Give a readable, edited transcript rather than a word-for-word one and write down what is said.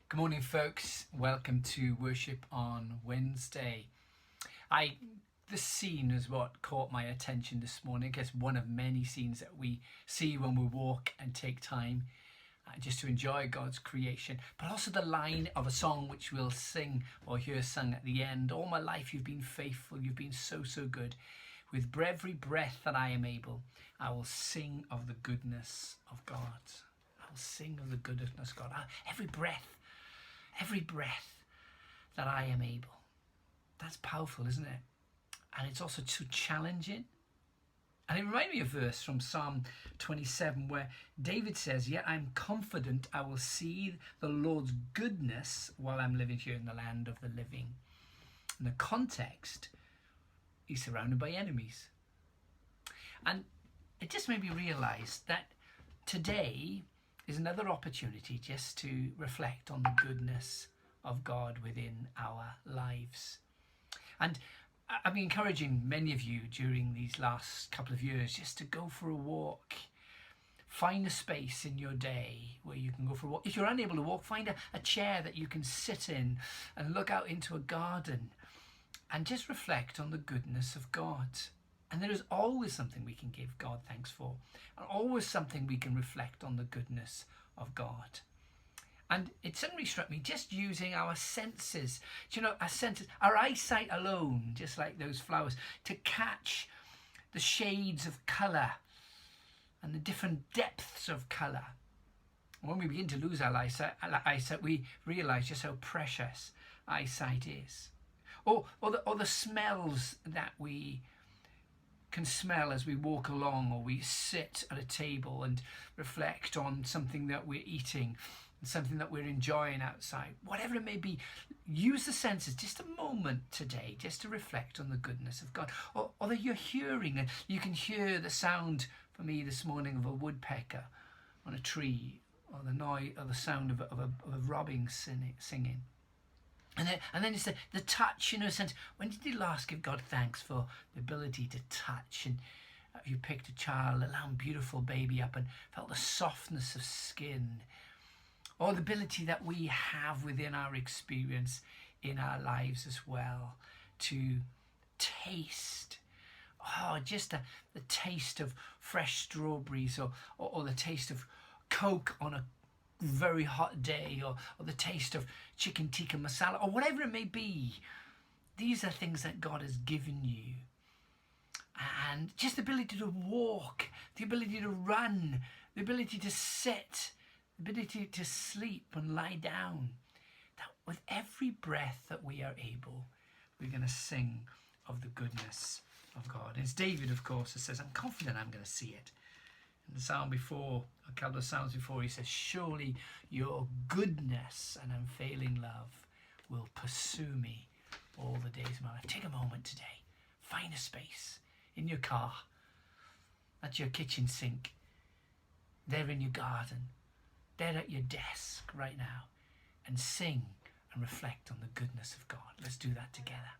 Good morning, folks. Welcome to worship on Wednesday. This scene is what caught my attention this morning. It's one of many scenes that we see when we walk and take time just to enjoy God's creation, but also the line of a song which we'll sing or hear sung at the end. All my life you've been faithful, you've been so good. With every breath that I am able, I will sing of the goodness of God. I will sing of the goodness of God. Every breath that I am able. That's powerful, isn't it? And it's also too challenging. And it reminded me of a verse from Psalm 27 where David says, "Yet I'm confident I will see the Lord's goodness while I'm living here in the land of the living." In the context, he's surrounded by enemies. And it just made me realise that today is another opportunity just to reflect on the goodness of God within our lives. And I've been encouraging many of you during these last couple of years just to go for a walk. Find a space in your day where you can go for a walk. If you're unable to walk, find a chair that you can sit in and look out into a garden and just reflect on the goodness of God. And there is always something we can give God thanks for, and always something we can reflect on the goodness of God. And it suddenly struck me, just using our senses, our eyesight alone, just like those flowers, to catch the shades of colour and the different depths of colour. When we begin to lose our eyesight, we realise just how precious eyesight is. Or the smells that we can smell as we walk along, or we sit at a table and reflect on something that we're eating, something that we're enjoying outside. Whatever it may be, use the senses just a moment today just to reflect on the goodness of God. Or that you're hearing, and you can hear the sound, for me this morning, of a woodpecker on a tree, or the noise or the sound of a robin singing. And then it's the touch, sense. When did you last give God thanks for the ability to touch? And you picked a child, a little beautiful baby up, and felt the softness of skin, or the ability that we have within our experience in our lives as well to taste. Just the taste of fresh strawberries, or the taste of Coke on a very hot day, or the taste of chicken tikka masala, or whatever it may be. These are things that God has given you. And just the ability to walk, the ability to run, the ability to sit, the ability to sleep and lie down. That with every breath that we are able, we're going to sing of the goodness of God. It's David, of course, that says, "I'm confident I'm going to see it." In the psalm before, a couple of psalms before, he says, "Surely your goodness and unfailing love will pursue me all the days of my life." Take a moment today. Find a space in your car, at your kitchen sink, there in your garden, there at your desk right now, and sing and reflect on the goodness of God. Let's do that together.